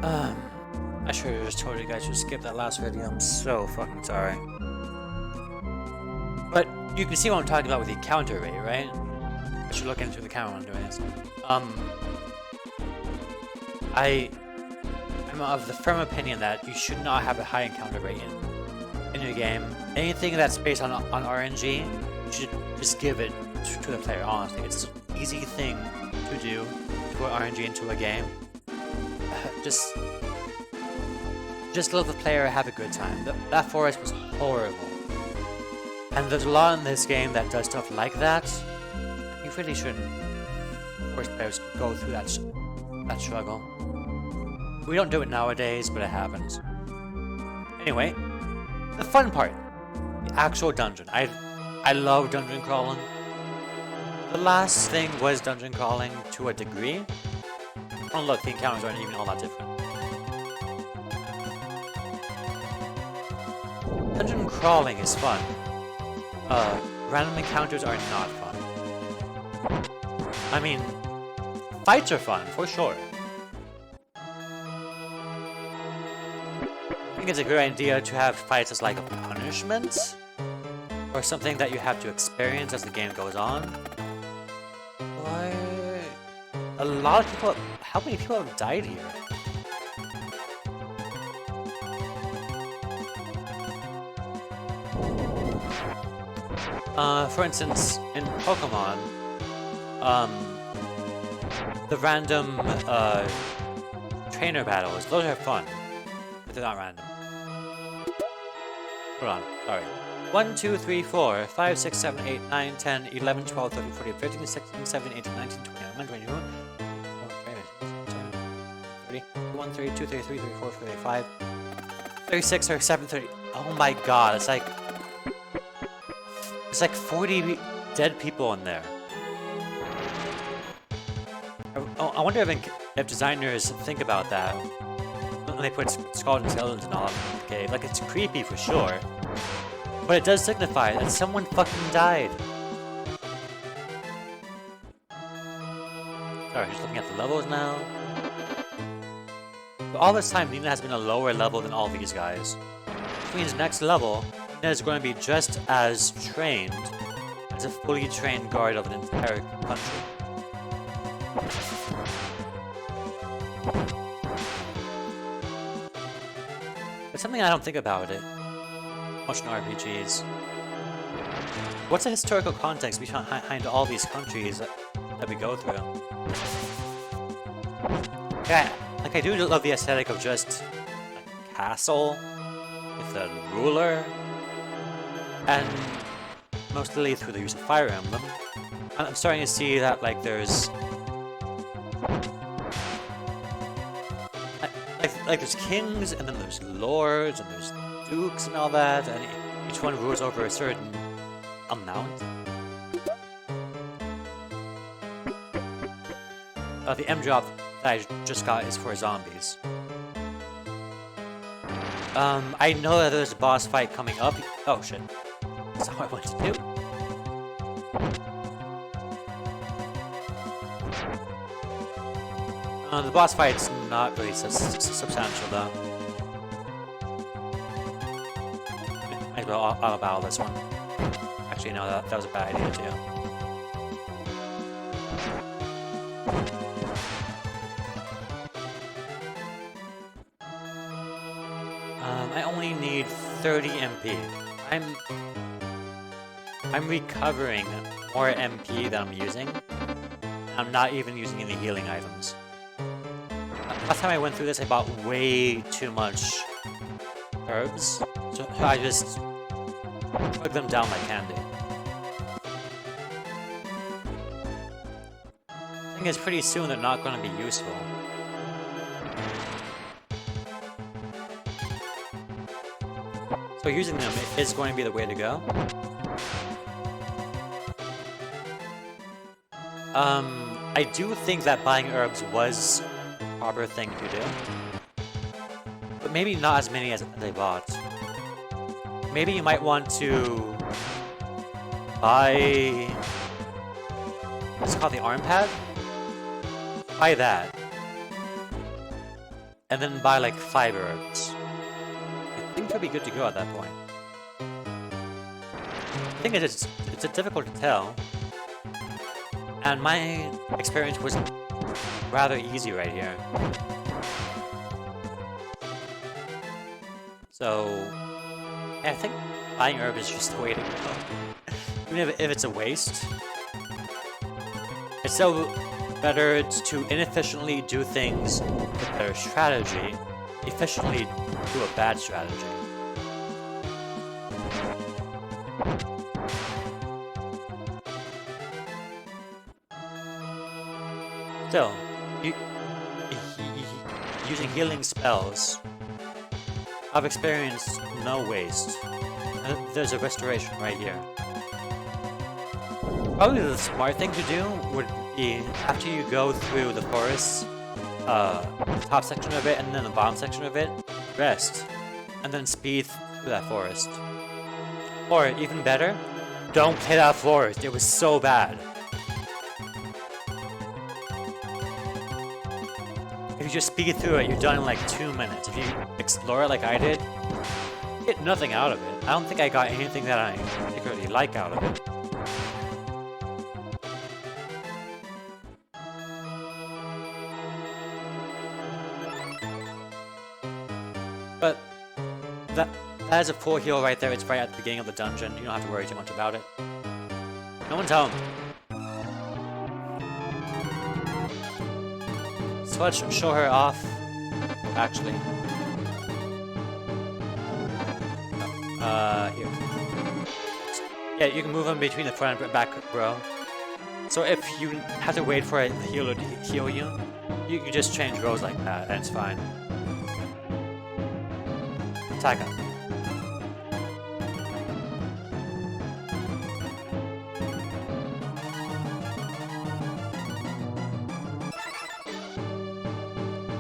I should have just told you guys to skip that last video. I'm so fucking sorry. But you can see what I'm talking about with the encounter rate, right? I should look into the camera when I'm doing this. I'm of the firm opinion that you should not have a high encounter rate in your game. Anything that's based on RNG, you should just give it to the player, honestly. It's an easy thing to do to put RNG into a game. Just let the player have a good time. That forest was horrible. And there's a lot in this game that does stuff like that. You really shouldn't force players to go through that struggle. We don't do it nowadays, but it happens. Anyway, the fun part. The actual dungeon. I love dungeon crawling. The last thing was dungeon crawling to a degree. Oh look, the encounters aren't even all that different. Dungeon crawling is fun. Random encounters are not fun. I mean, fights are fun, for sure. I think it's a good idea to have fights as like a punishment, or something that you have to experience as the game goes on. But a lot of people, how many people have died here? For instance, in Pokemon, the random trainer battles, those are fun, but they're not random. Hold on, sorry. 1, 2, 3, 4, 5, 6, 7, 8, 9, 10, 11, 12, 13, 14, 15, 16, 17, 18, 19, 20, 21, 22, 31, 32, 33, 34, 35, 36, 37, 30. Oh my god, it's like 40 dead people in there. I wonder if designers think about that when they put skulls and skeletons and all in the cave. Like, it's creepy for sure, but it does signify that someone fucking died. Sorry, just looking at the levels now. But all this time, Nina has been a lower level than all these guys. Which means next level, Nina is going to be just as trained as a fully trained guard of an entire country. But something I don't think about it much in RPGs. What's the historical context behind all these countries that we go through? Yeah, like I do love the aesthetic of just a castle with a ruler, and mostly through the use of Fire Emblem. I'm starting to see that like there's there's kings, and then there's lords, and there's dukes and all that, and each one rules over a certain amount. The M drop that I just got is for zombies. I know that there's a boss fight coming up. Oh shit. That's not what I wanted to do. The boss fight's not really substantial though. Might as well auto battle this one. Actually, no, that was a bad idea too. I only need 30 MP. I'm recovering more MP than I'm using. I'm not even using any healing items. Last time I went through this, I bought way too much herbs, so I just took them down like candy. The thing is, pretty soon they're not going to be useful. So using them is going to be the way to go. I do think that buying herbs was a proper thing to do. But maybe not as many as they bought. Maybe you might want to buy... what's it called? The arm pad? Buy that. and then buy like 5 herbs. I think you'll be good to go at that point. I think it's difficult to tell, and my experience was rather easy right here. So, yeah, I think buying herb is just the way to go. Even if it's a waste, it's so better to inefficiently do things with better strategy, efficiently do a bad strategy. Still, using healing spells, I've experienced no waste. There's a restoration right here. Probably the smart thing to do would be, after you go through the forest, the top section of it and then the bottom section of it, rest, and then speed through that forest. Or, even better, don't play that forest, it was so bad. If you just speed through it, you're done in like 2 minutes. If you explore it like I did, get nothing out of it. I don't think I got anything that I particularly like out of it. But that has a full heal right there. It's right at the beginning of the dungeon. You don't have to worry too much about it. No one's home. So let's show her off. Actually. Here. Yeah, you can move them between the front and back row. So if you have to wait for a healer to heal you, you can just change rows like that, and it's fine. Attack up.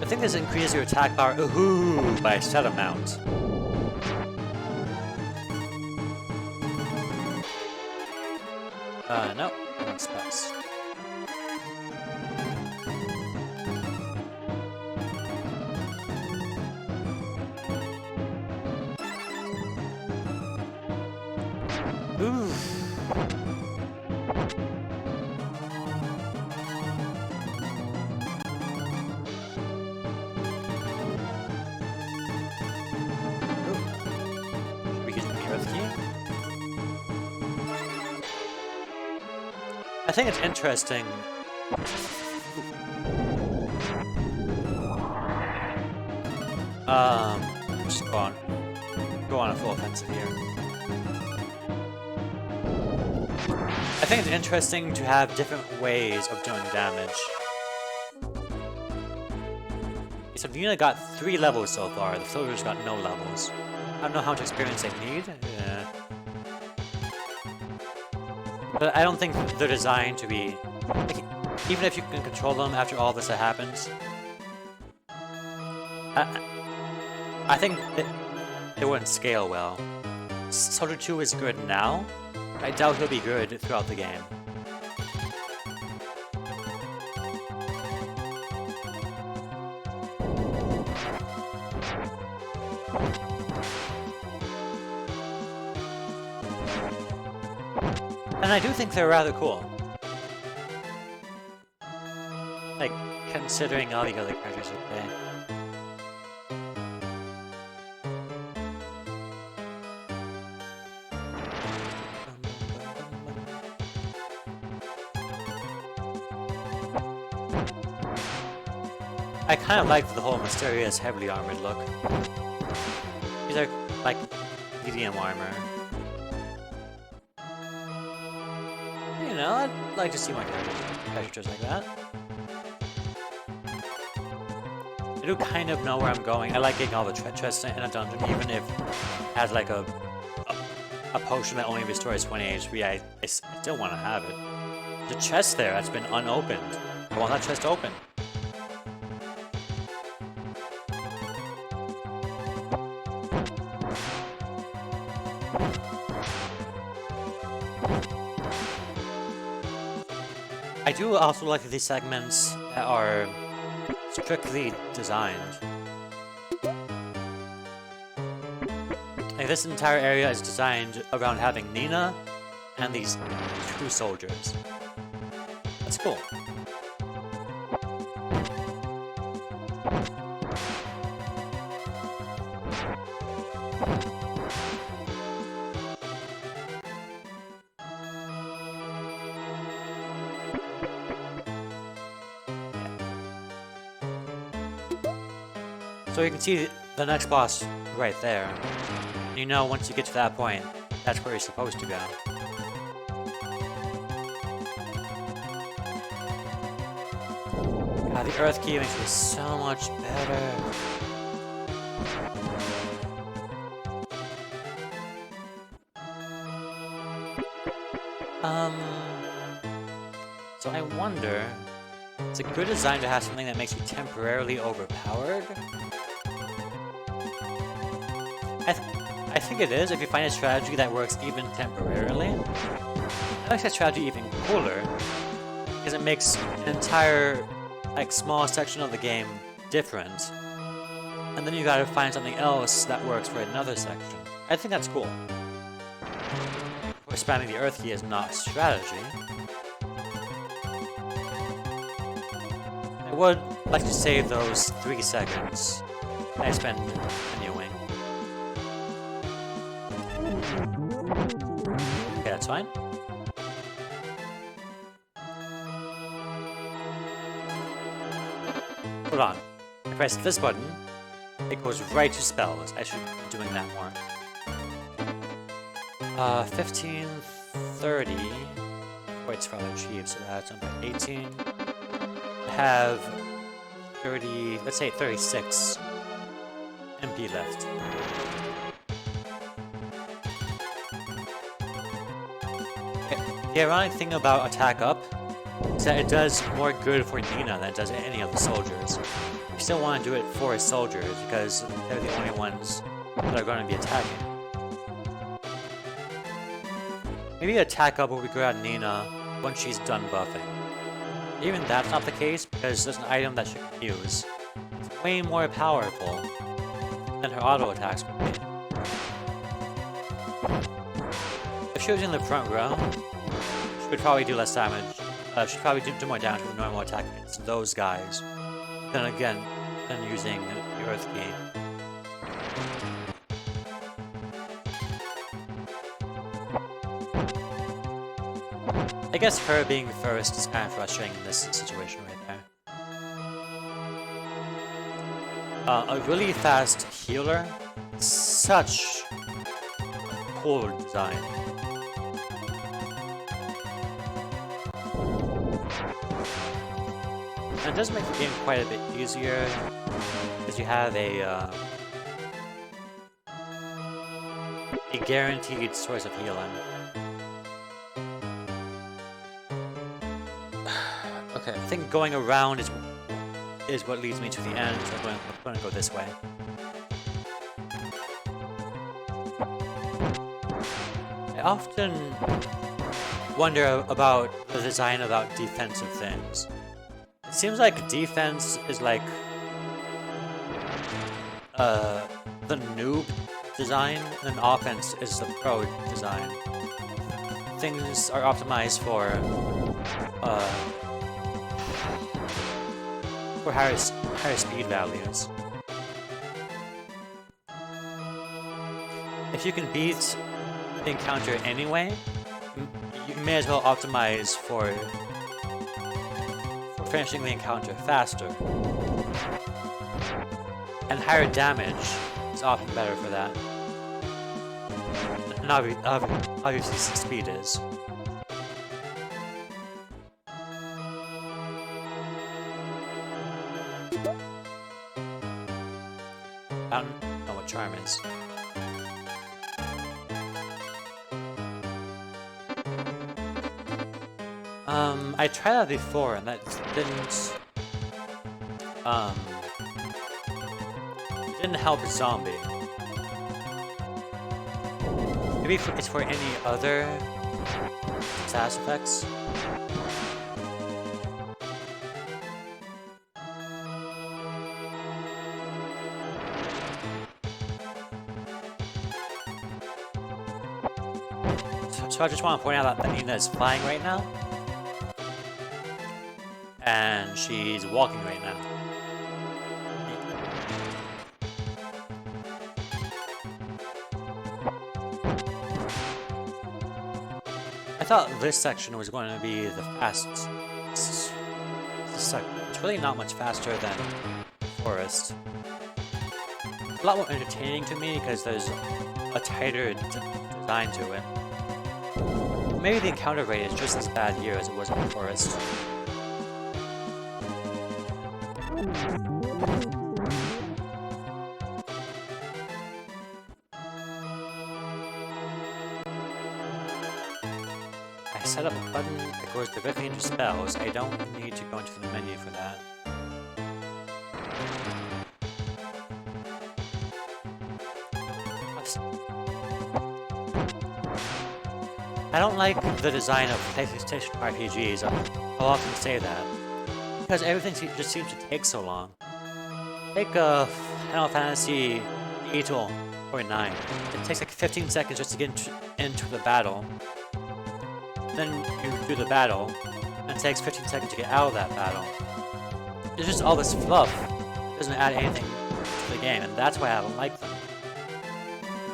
I think this increases your attack power by a set amount. No, not spells. Ooh. Should we get the Earth Key? I think it's interesting. Just go on a full offensive here. I think it's interesting to have different ways of doing damage. So Yuna got 3 levels so far, the soldiers got no levels. I don't know how much experience they need. Yeah. But I don't think they're designed to be... Like, even if you can control them after all this that happens... I think it wouldn't scale well. Soldier 2 is good now. I doubt he'll be good throughout the game. And I do think they're rather cool. Like, considering all the other characters you play. I kind of like the whole mysterious, heavily armored look. These are like medium armor. You know, I'd like to see more characters like that. I do kind of know where I'm going. I like getting all the chests in a dungeon, even if it has like a potion that only restores 20 HP. I still want to have it. There's a chest there that's been unopened. I want that chest open. I do also like these segments that are strictly designed. Like, this entire area is designed around having Nina and these 2 soldiers. That's cool. So you can see the next boss right there. You know, once you get to that point, that's where you're supposed to go. God, the Earth Key makes me so much better. So I wonder, it's a good design to have something that makes you temporarily overpowered? I think it is if you find a strategy that works even temporarily. That makes that strategy even cooler, because it makes an entire, like, small section of the game different. And then you gotta find something else that works for another section. I think that's cool. Of course, spamming the Earth Key is not strategy. I would like to save those 3 seconds I spend canoeing. Okay, that's fine. Hold on. I press this button, it goes right to spells. I should be doing that more. 1530. Points probably achieved, so that's number 18. I have 30, let's say 36 MP left. The ironic thing about Attack Up is that it does more good for Nina than it does any of the soldiers. You still want to do it for his soldiers because they're the only ones that are going to be attacking. Maybe Attack Up will be good at Nina once she's done buffing. Even that's not the case because there's an item that she can use. It's way more powerful than her auto attacks would be. If she was in the front row, she would probably do less damage. She'd probably do more damage with a normal attack against those guys. Then again, than using the Earth Key. I guess her being first is kind of frustrating in this situation right there. A really fast healer, such a cool design. And it does make the game quite a bit easier, because you have a guaranteed source of healing. Okay, I think going around is what leads me to the end, so I'm going to go this way. I often wonder about the design about defensive things. It seems like defense is like the noob design, and then offense is the pro design. Things are optimized for higher speed values. If you can beat the encounter anyway, you may as well optimize for finishing the encounter faster. And higher damage is often better for that. And obviously speed is. I don't know what charm is. I tried that before and that didn't help Zombie. Maybe it's for any other status effects. So I just want to point out that Nina is flying right now. And she's walking right now. I thought this section was going to be the fastest. This section. It's really not much faster than Forest. A lot more entertaining to me because there's a tighter design to it. Maybe the encounter rate is just as bad here as it was in Forest. I set up a button that goes directly into spells. I don't need to go into the menu for that. I don't like the design of PlayStation RPGs. I'll often say that. Because everything just seems to take so long. Take Final Fantasy 8 or 9. It takes like 15 seconds just to get into the battle. Then you do the battle, and it takes 15 seconds to get out of that battle. It's just all this fluff. It doesn't add anything to the game, and that's why I don't like them.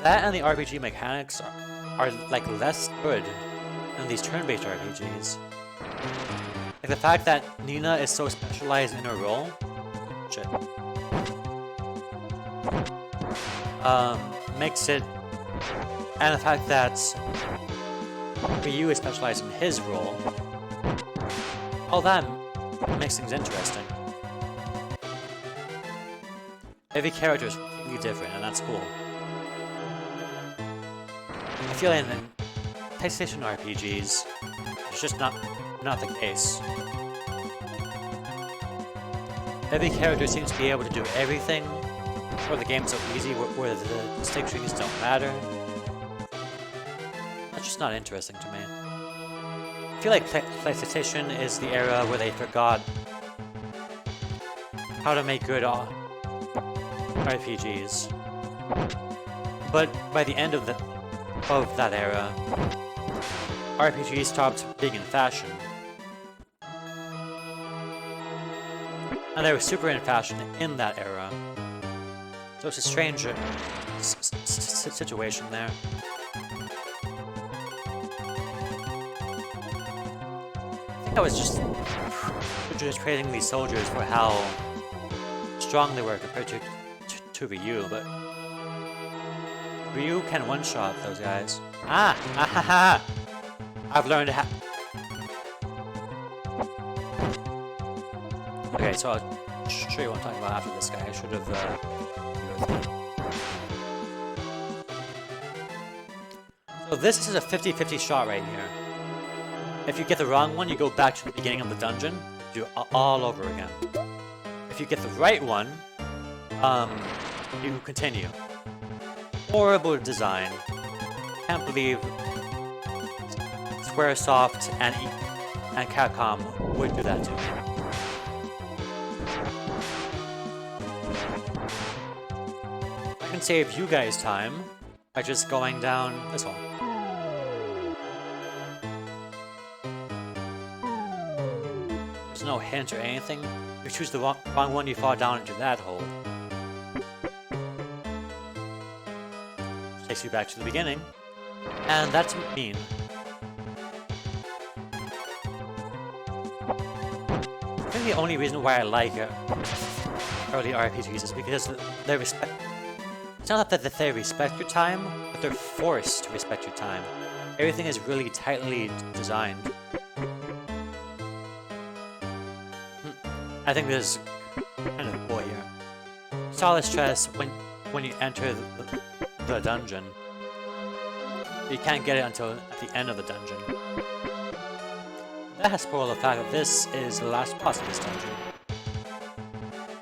That and the RPG mechanics are like less good than these turn-based RPGs. Like the fact that Nina is so specialized in her role, shit, makes it, and the fact that Ryu is specialized in his role, all that makes things interesting. Every character is completely different, and that's cool. I feel like in PlayStation RPGs, it's just not the case. Every character seems to be able to do everything, or the game's so easy where the stick strings don't matter. That's just not interesting to me. I feel like PlayStation is the era where they forgot how to make good RPGs. But by the end of that era, RPGs stopped being in fashion. And they were super in fashion in that era. So it's a strange situation there. I think I was just praising these soldiers for how strong they were compared to Ryu, but Ryu can one-shot those guys. I've learned how. Okay, so I'll show you what I'm talking about after this guy. I should have. So this is a 50-50 shot right here. If you get the wrong one, you go back to the beginning of the dungeon, do it all over again. If you get the right one, you continue. Horrible design. Can't believe Squaresoft and Capcom would do that to me. I can save you guys time by just going down this hole. There's no hint or anything. If you choose the wrong one, you fall down into that hole. Takes you back to the beginning, and that's mean. I think the only reason why I like early RPGs is because they respect. It's not that they respect your time, but they're forced to respect your time. Everything is really tightly designed. I think this is kind of cool here. Solid stress when you enter the dungeon. You can't get it until at the end of the dungeon. That has spoiled the fact that this is the last boss of this dungeon.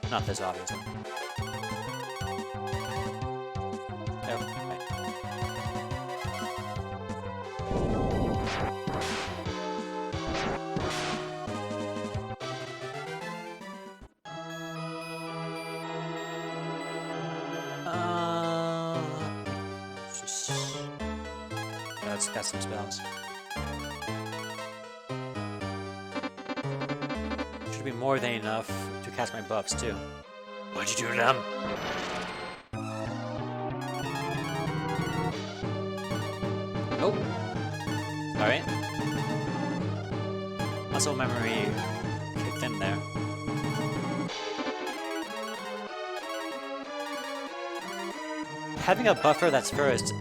Not this, obviously. Let's cast some spells. Should be more than enough to cast my buffs too. What'd you do to them? Oh. Alright. Muscle memory kicked in there. Having a buffer that's first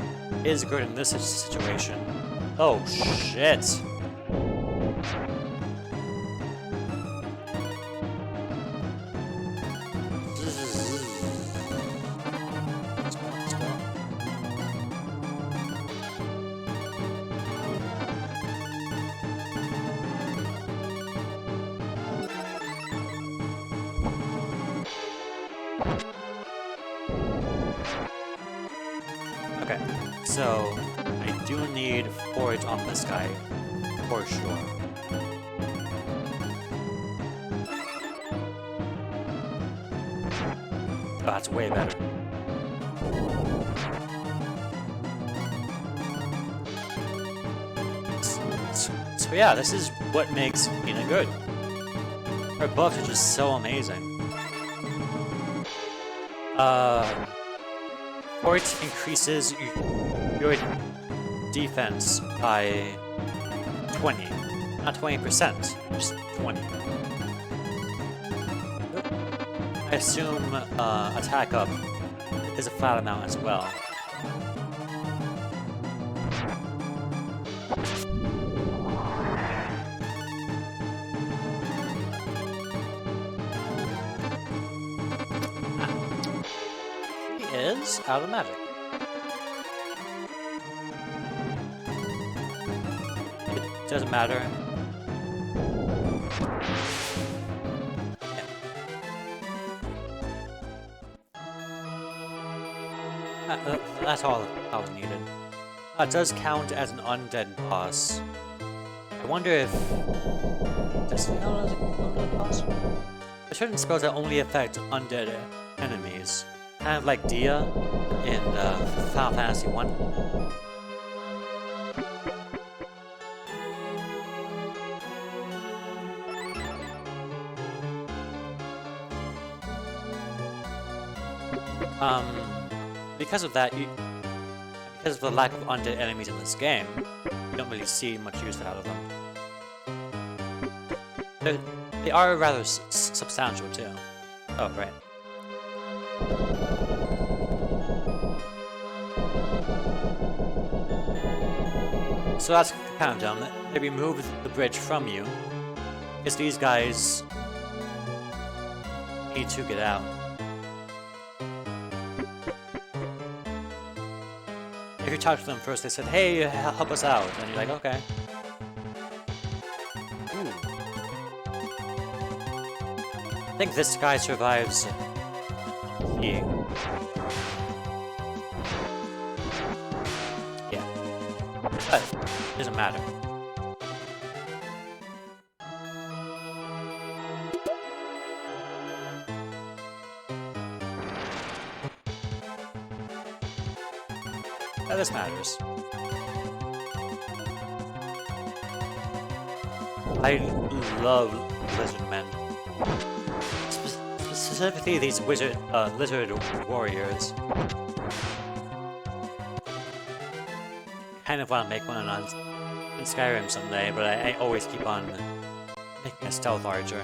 is good in this situation. Oh shit! Okay, so I do need forage on this guy, for sure. Oh, that's way better. So yeah, this is what makes Mina good. Her buffs are just so amazing. Fort increases your defense by 20. Not 20%, just 20. I assume attack up is a flat amount as well. Is out of magic. It doesn't matter. Yeah. That's all that was needed. It does count as an undead boss. I wonder if... Does it count as an undead boss? There are certain spells that only affect undead enemies. Kind of like Dia in Final Fantasy 1. Because of that, because of the lack of undead enemies in this game, you don't really see much use out of them. They are rather substantial too. Oh, right. So that's kind of dumb. They removed the bridge from you, because these guys need to get out. If you talk to them first, they said, "Hey, help us out," and you're like, "Okay." Ooh. I think this guy survives. Yeah. But it doesn't matter. This matters. I love lizard men. Specifically these lizard warriors. Kind of want to make one in Skyrim someday, but I always keep on making a stealth archer.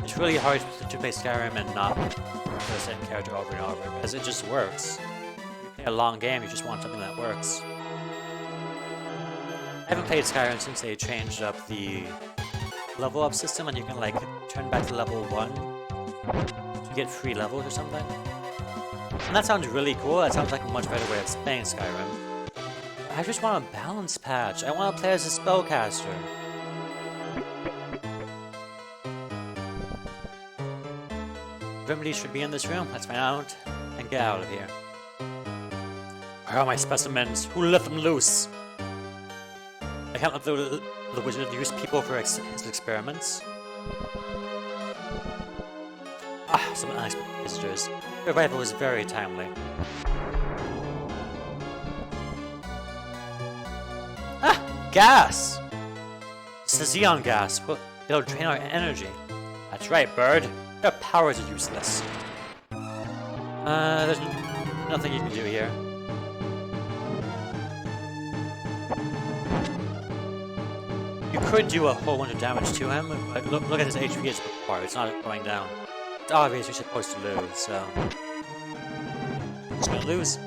It's really hard to play Skyrim and not play the same character over and over, because it just works. You play a long game, you just want something that works. I haven't played Skyrim since they changed up the level up system, and you can like turn back to level 1 to get free levels or something. And that sounds really cool. That sounds like a much better way of playing Skyrim. I just want a balance patch. I want to play as a spellcaster. Remedy should be in this room. Let's find out and get out of here. Where are my specimens? Who let them loose? I can't let the wizard use people for his experiments. Ah, some unexpected visitors. Your arrival was very timely. Ah! Gas! It's the Xeon gas. Well, it'll drain our energy. That's right, bird. Your powers are useless. There's nothing you can do here. You could do a whole bunch of damage to him, but look at his HP as before. It's not going down. It's obvious you're supposed to lose, so... He's gonna lose.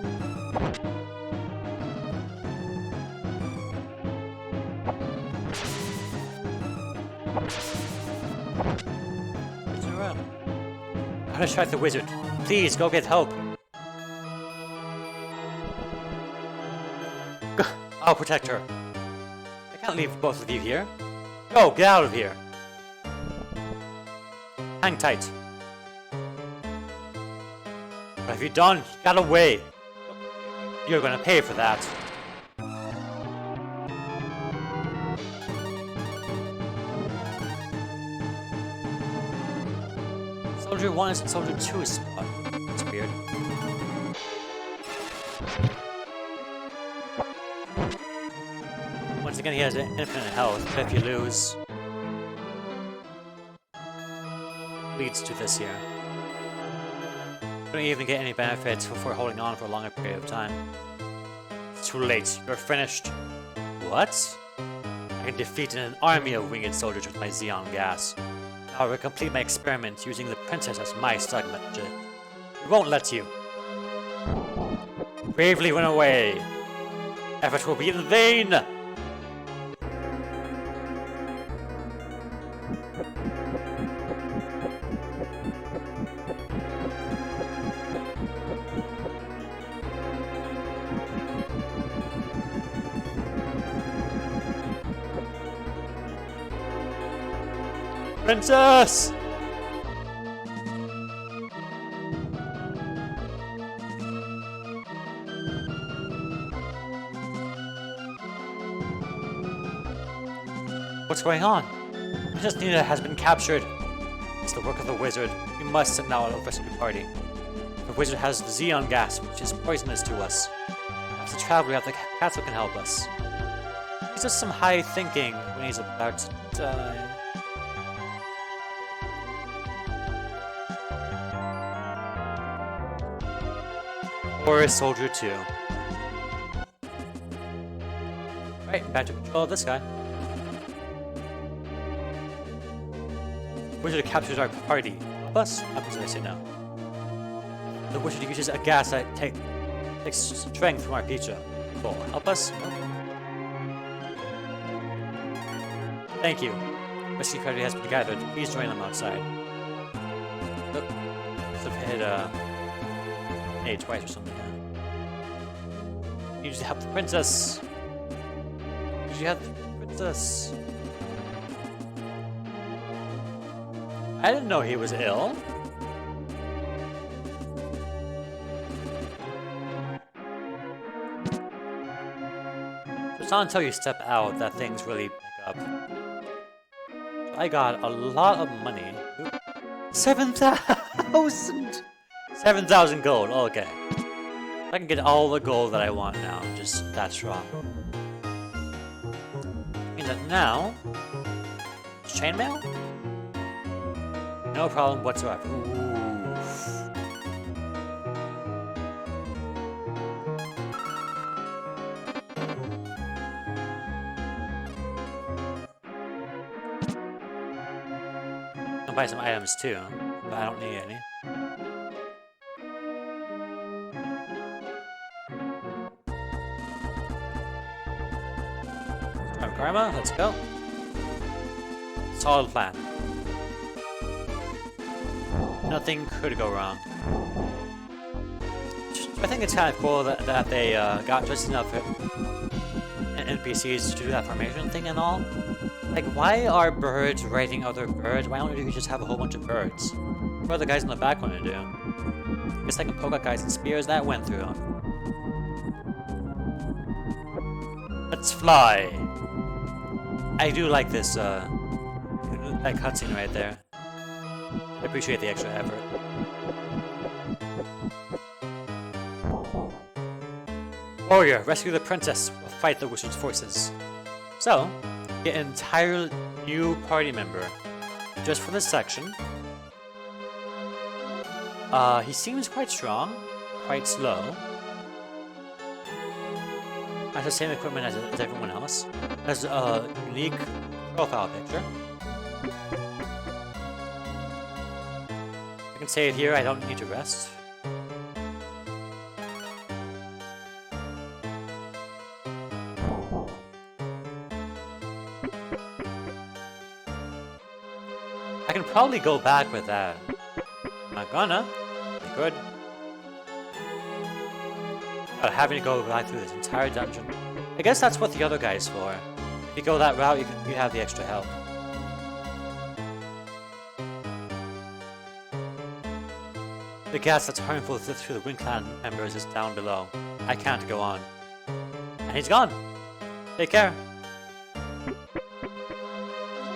How to strike the wizard. Please, go get help. I'll protect her. I can't leave both of you here. Go, get out of here. Hang tight. What have you done? You got away. You're gonna pay for that. Soldier 1 is in Soldier 2's spot. That's weird. Once again, he has infinite health, but if you lose... leads to this here. You don't even get any benefits before holding on for a longer period of time. It's too late. You're finished. What? I can defeat an army of winged soldiers with my Xeon gas. I will complete my experiment using the princess as my subject. We won't let you. Bravely run away. Effort will be in vain. Princess! What's going on? Princess Nina has been captured. It's the work of the wizard. We must send out a rescue party. The wizard has the Xeon gas, which is poisonous to us. As a traveler, the castle can help us. He's just some high thinking when he's about to die. Or a Soldier 2. Right, back to control of this guy. Wizard captures our party. Help us? How does I say no? The wizard uses a gas that takes strength from our pizza. Cool. Help us? Thank you. Rescue party has been gathered. Please join them outside. Look. Must have hit A twice or something. You need to help the princess. Did you help the princess? I didn't know he was ill. It's not until you step out that things really pick up. I got a lot of money. 7,000! 7,000 gold, okay. I can get all the gold that I want now, just that strong. Means that now... chainmail? No problem whatsoever. Oof. I'll buy some items too, but I don't need any. Karma, let's go. Solid plan. Nothing could go wrong. I think it's kind of cool that they got just enough NPCs to do that formation thing and all. Like, why are birds raiding other birds? Why don't you just have a whole bunch of birds? What are the guys in the back want to do? It's like a poke at guys and spears that went through them. Let's fly. I do like this, that cutscene right there. I appreciate the extra effort. Warrior, rescue the princess, or fight the wizard's forces. So, get an entire new party member just for this section. He seems quite strong, quite slow. Has the same equipment as everyone else. Has a unique profile picture. I can save here, I don't need to rest. I can probably go back with that. I'm not gonna. I could. But having to go back through this entire dungeon. I guess that's what the other guy's for. If you go that route, you have the extra help. The gas that's harmful to the Wind Clan members is down below. I can't go on. And he's gone. Take care.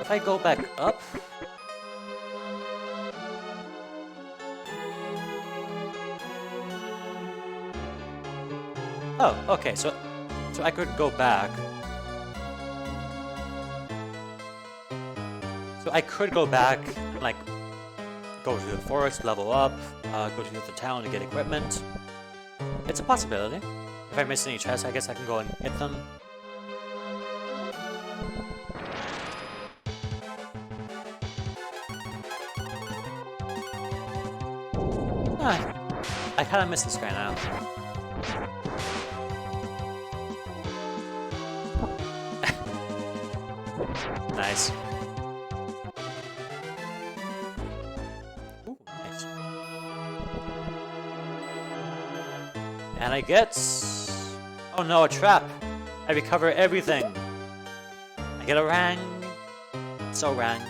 If I go back up... Oh, okay, so I could go back. So I could go back and, like, go to the forest, level up, go to the town to get equipment. It's a possibility. If I miss any chests, I guess I can go and hit them. I kind of miss this guy now. Nice. Ooh, nice. And I get... Oh no, a trap! I recover everything! I get a rang. So rang.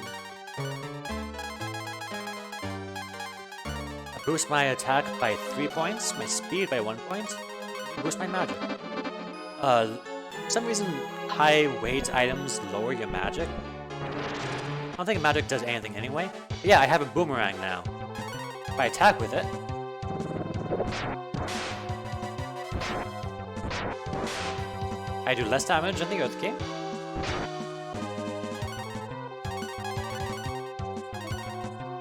I boost my attack by 3 points, my speed by 1 point, boost my magic. For some reason, high weight items lower your magic. I don't think magic does anything anyway. But yeah, I have a boomerang now. If I attack with it... I do less damage than the Earth King.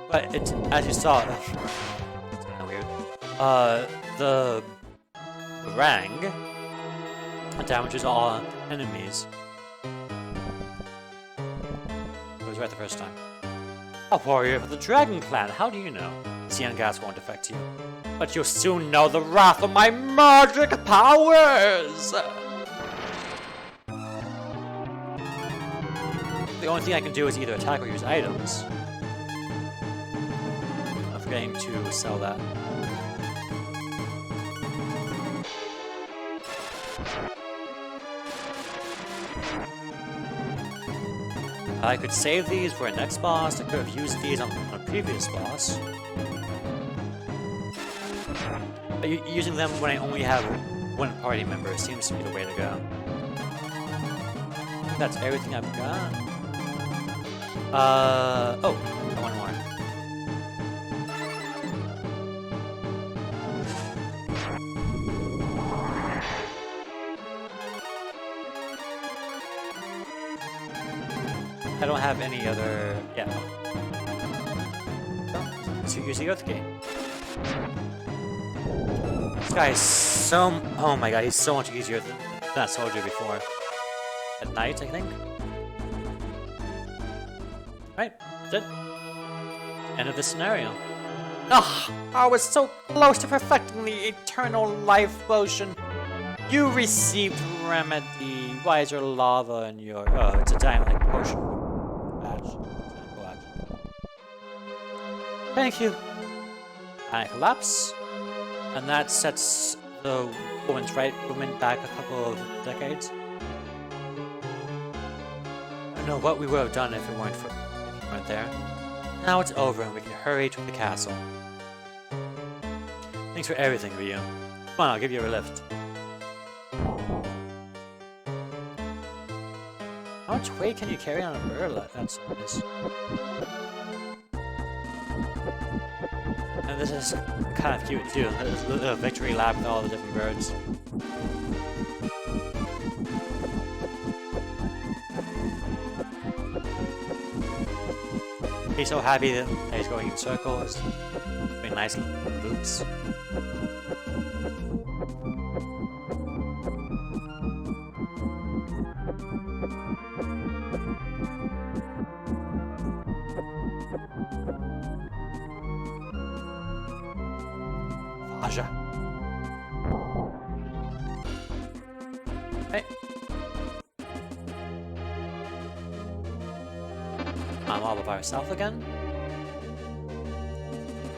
But it, as you saw... It's kind of weird. The rang damages all enemies. It was right the first time. A warrior of the Dragon Clan, how do you know? Xeon gas won't affect you. But you'll soon know the wrath of my magic powers! The only thing I can do is either attack or use items. I'm forgetting to sell that. I could save these for a next boss. I could have used these on a previous boss. But using them when I only have one party member seems to be the way to go. That's everything I've got. Oh, one more. I don't have any other... yeah. So use the Earth Gate. This guy is so... oh my god, he's so much easier than that soldier before. At night, I think? Right, that's it. End of the scenario. Ugh! I was so close to perfecting the eternal life potion. You received remedy. Why is there lava in your... oh, it's a diamond-like potion. Thank you. And I collapse. And that sets the woman's right movement back a couple of decades. I don't know what we would have done if it weren't there. Now it's over and we can hurry to the castle. Thanks for everything, Ryu. Come on, I'll give you a lift. How much weight can you carry on a bird? That's nice. this is kind of cute too. This little victory lap with all the different birds. He's so happy that he's going in circles, doing nice loops. Aja. Hey. I'm all by myself again.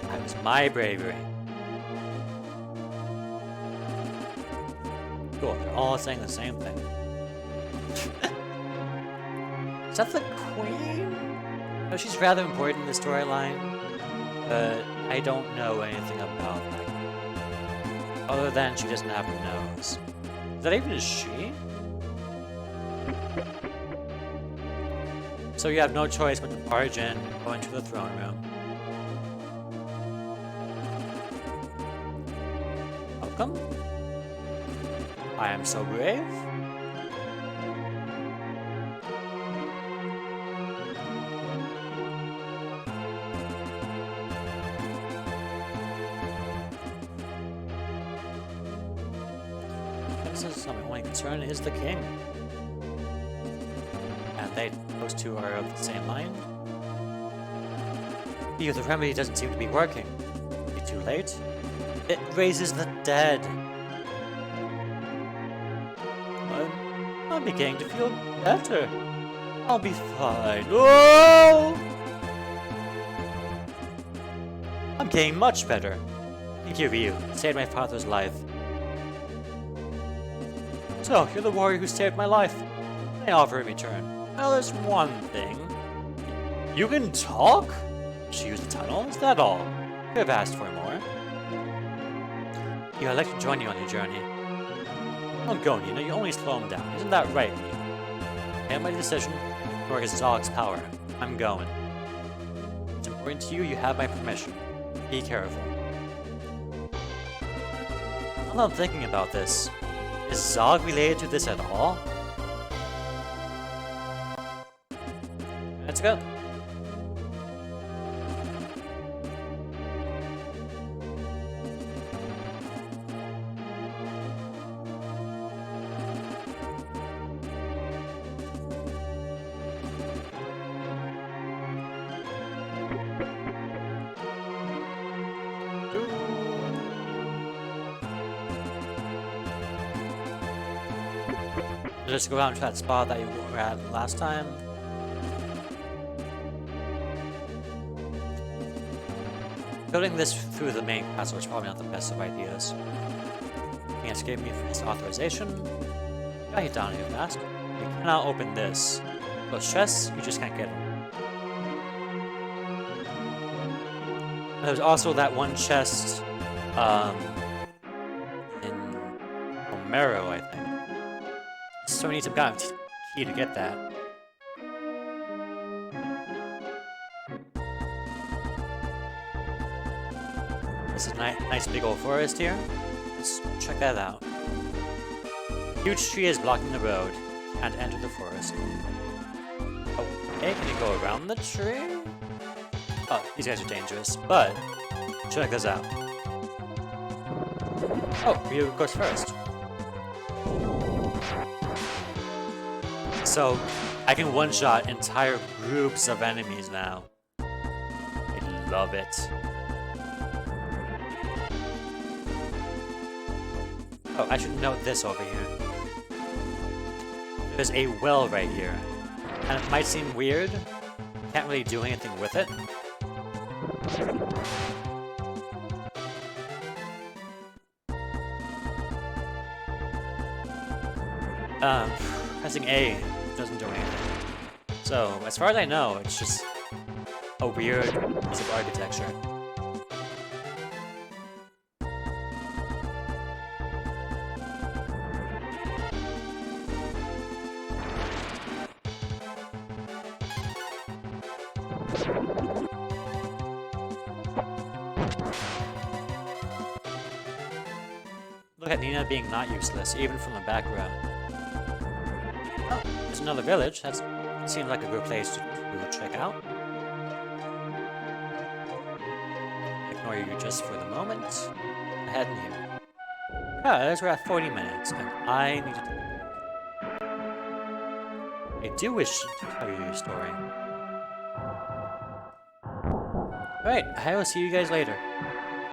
That was my bravery. Cool, they're all saying the same thing. Is that the queen? No, she's rather important in the storyline, but I don't know anything about that. Other than she doesn't have a nose. Is that even a she? So you have no choice but to barge in, go into the throne room. Welcome. I am so brave. My only concern is the king. And those two are of the same mind. The remedy doesn't seem to be working. Be too late. It raises the dead. I'm beginning to feel better. I'll be fine. Oh! I'm getting much better. Thank you, Ryu. Saved my father's life. So, you're the warrior who saved my life. I offer in return. Well, there's one thing. You can talk? She used the tunnel? Is that all? Could have asked for more. I'd like to join you on your journey. Don't go, Nina. You only slow him down. Isn't that right, Nina? I have my decision. Nor is Zog's power. I'm going. It's important to you. You have my permission. Be careful. I'm thinking about this. Is Zog related to this at all? Let's go. Just go out to that spot that you were at last time. Building this through the main castle is probably not the best of ideas. He has given me his authorization. Got you down here fast. You cannot open this. Those chests, you just can't get them. And there's also that one chest in Homero, I think. So we need some kind of key to get that. This is a nice big old forest here. Let's check that out. A huge tree is blocking the road. Can't enter the forest. Okay, can you go around the tree? Oh, these guys are dangerous, but check this out. Oh, Ryu goes first. So, I can one-shot entire groups of enemies now. I love it. Oh, I should note this over here. There's a well right here. And it might seem weird. Can't really do anything with it. Pressing A doesn't do anything. So, as far as I know, it's just a weird piece of architecture. look at Nina being not useless, even from the back row. Oh, there's another village. That seems like a good place to check out. Ignore you just for the moment. Ahead in here. Guys, we're at 40 minutes, and I need to... I do wish to tell you your story. Alright, I will see you guys later.